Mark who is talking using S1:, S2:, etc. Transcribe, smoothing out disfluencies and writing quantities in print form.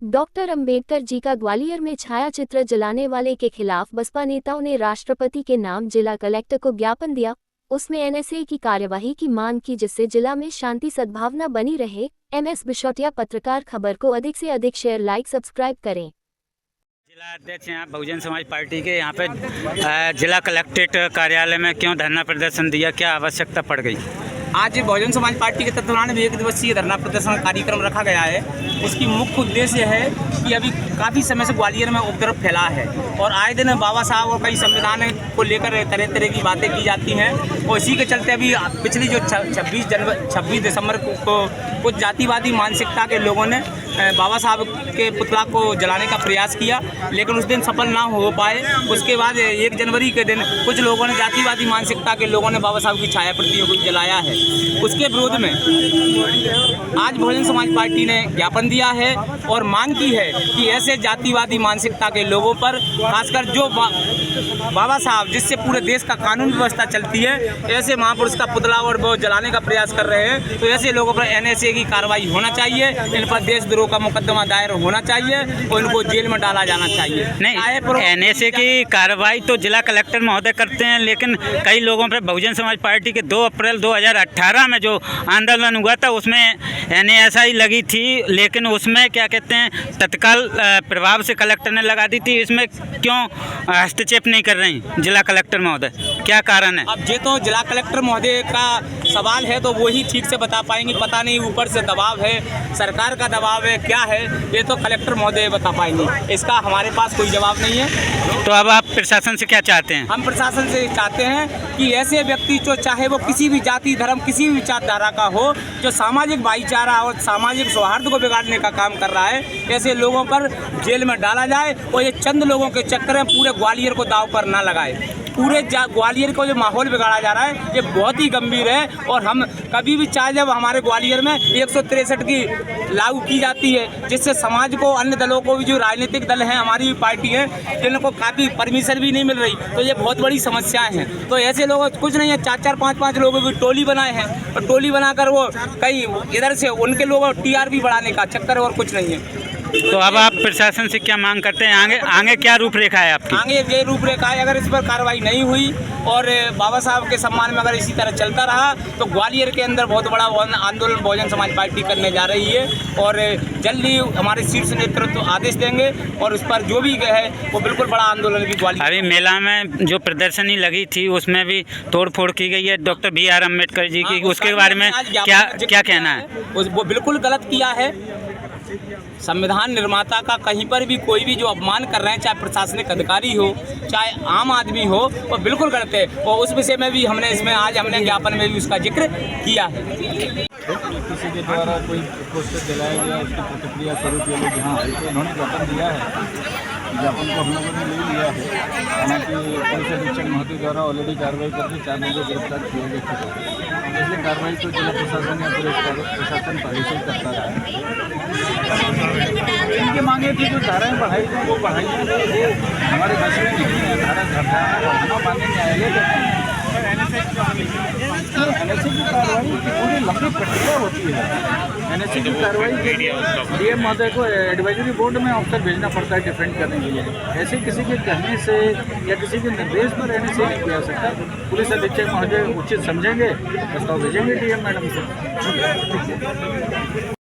S1: Doctor Ambedkar ji का ग्वालियर में छायाचित्र जलाने वाले के खिलाफ बसपा नेताओं ने राष्ट्रपति के नाम जिला कलेक्टर को ज्ञापन दिया। उसमें एनएसए की कार्यवाही की मांग की, जिससे जिला में शांति सद्भावना बनी रहे। एमएस बिशोटिया, पत्रकार खबर को अधिक से अधिक शेयर, लाइक, सब्सक्राइब करें।
S2: जिला अध्यक्ष यहाँ बहुजन समाज पार्टी के यहाँ पे जिला कलेक्ट्रेट कार्यालय में क्यों धरना प्रदर्शन दिया, क्या आवश्यकता पड़ गई?
S3: आज बहुजन समाज पार्टी के तत्वावधान में 1 दिवसीय धरना प्रदर्शन कार्यक्रम रखा गया है। उसकी मुख्य उद्देश्य है कि अभी काफ़ी समय से ग्वालियर में उपद्रव फैला है और आए दिन बाबा साहब और कई संविधान को लेकर तरह तरह की बातें की जाती हैं और इसी के चलते अभी पिछली जो 26 दिसंबर को कुछ जातिवादी मानसिकता के लोगों ने बाबा साहब के पुतला को जलाने का प्रयास किया, लेकिन उस दिन सफल ना हो पाए। उसके बाद 1 जनवरी के दिन कुछ लोगों ने, जातिवादी मानसिकता के लोगों ने बाबा साहब की छाया प्रतियों को जलाया है। उसके विरोध में आज बहुजन समाज पार्टी ने ज्ञापन दिया है और मांग की है कि ऐसे जातिवादी मानसिकता के लोगों पर, खासकर जो बाबा साहब जिससे पूरे देश का कानून व्यवस्था चलती है, ऐसे महापुरुष का पुतला और वो जलाने का प्रयास कर रहे हैं, तो ऐसे लोगों पर एनएसए की कार्रवाई होना चाहिए। इन पर देशद्रोह का मुकदमा दायर होना चाहिए और इनको जेल में डाला जाना चाहिए।
S2: नहीं, एनएसए की कार्रवाई तो जिला कलेक्टर महोदय करते हैं, लेकिन कई लोगों पर बहुजन समाज पार्टी के 2 अप्रैल 2018 में जो आंदोलन हुआ था उसमें एनएसआई लगी थी, लेकिन उसमें क्या कहते हैं तत्काल प्रभाव से कलेक्टर ने लगा दी थी। इसमें क्यों हस्तक्षेप नहीं कर रही जिला कलेक्टर महोदय, क्या कारण है?
S3: अब ये तो जिला कलेक्टर महोदय का सवाल है, तो वो ही ठीक से बता पाएंगे। पता नहीं ऊपर से दबाव है, सरकार का दबाव है, क्या है, ये तो कलेक्टर महोदय बता पाएंगे। इसका हमारे पास कोई जवाब नहीं है।
S2: तो अब आप प्रशासन से क्या चाहते हैं?
S3: हम प्रशासन से चाहते हैं कि ऐसे व्यक्ति जो चाहे वो किसी भी जाति, धर्म, किसी भी विचारधारा का हो, जो सामाजिक भाईचारा और सामाजिक सौहार्द को बिगाड़ने का काम कर रहा है, ऐसे लोगों पर जेल में डाला जाए और ये चंद लोगों के चक्कर में पूरे ग्वालियर को दांव पर ना लगाए। पूरे ग्वालियर को जो माहौल बिगाड़ा जा रहा है ये बहुत ही गंभीर है और हम कभी भी चाहे जब हमारे ग्वालियर में 163 की लागू की जाती है, जिससे समाज को, अन्य दलों को भी, जो राजनीतिक दल हैं, हमारी भी पार्टी है, जिनको काफ़ी परमिशन भी नहीं मिल रही, तो ये बहुत बड़ी समस्याएं हैं। तो ऐसे लोग कुछ नहीं है, 4-4, 5-5 लोगों की टोली बनाए हैं और टोली बनाकर वो कई इधर से उनके लोगों टीआरपी बढ़ाने का चक्कर है और कुछ नहीं है।
S2: तो अब आप प्रशासन से क्या मांग करते हैं? आगे क्या रूपरेखा है आपकी?
S3: आगे ये रूपरेखा है, अगर इस पर कार्रवाई नहीं हुई और बाबा साहब के सम्मान में अगर इसी तरह चलता रहा तो ग्वालियर के अंदर बहुत बड़ा आंदोलन बहुजन समाज पार्टी करने जा रही है और जल्दी हमारे शीर्ष नेतृत्व आदेश देंगे और उस पर जो भी है वो बिल्कुल बड़ा आंदोलन भी ग्वालियर।
S2: अभी मेला में जो प्रदर्शनी लगी थी उसमें भी तोड़फोड़ की गई है डॉक्टर BR अम्बेडकर जी की, उसके बारे में क्या कहना है?
S3: वो बिल्कुल गलत किया है। संविधान निर्माता का कहीं पर भी कोई भी जो अपमान कर रहे हैं, चाहे प्रशासनिक अधिकारी हो, चाहे आम आदमी हो, वो बिल्कुल गलत है और उस विषय में भी हमने ज्ञापन में भी उसका जिक्र किया है।
S4: किसी के द्वारा कोई पोस्टर दिलाया गया, उसकी प्रतिक्रिया स्वरूप ये लोग यहाँ आए थे, उन्होंने ज्ञापन दिया है। ज्ञापन को हम लोगों ने ले लिया है। हालांकि पुलिस अधीक्षक महोदय द्वारा ऑलरेडी कार्रवाई करके 4 लोगों को गिरफ्तार किया जा चुका है। इसलिए कार्रवाई तो जिला प्रशासन या पुलिस प्रशासन पहले से करता रहा है। इनकी मांगे थी जो धाराएँ बढ़ाई थी वो बढ़ाई है, हमारे बस में नहीं है। धारा माननीय न्यायालय एनएसए की कार्रवाई की पूरी लंबी प्रक्रिया होती है। एनएसए की कार्रवाई के लिए डीएम महोदय को एडवाइजरी बोर्ड में अफसर भेजना पड़ता है डिफेंड करने के लिए। ऐसे किसी के कहने से या किसी के निर्देश पर एनएसए नहीं किया सकता। पुलिस अधीक्षक महोदय उचित समझेंगे, प्रस्ताव भेजेंगे डीएम मैडम से।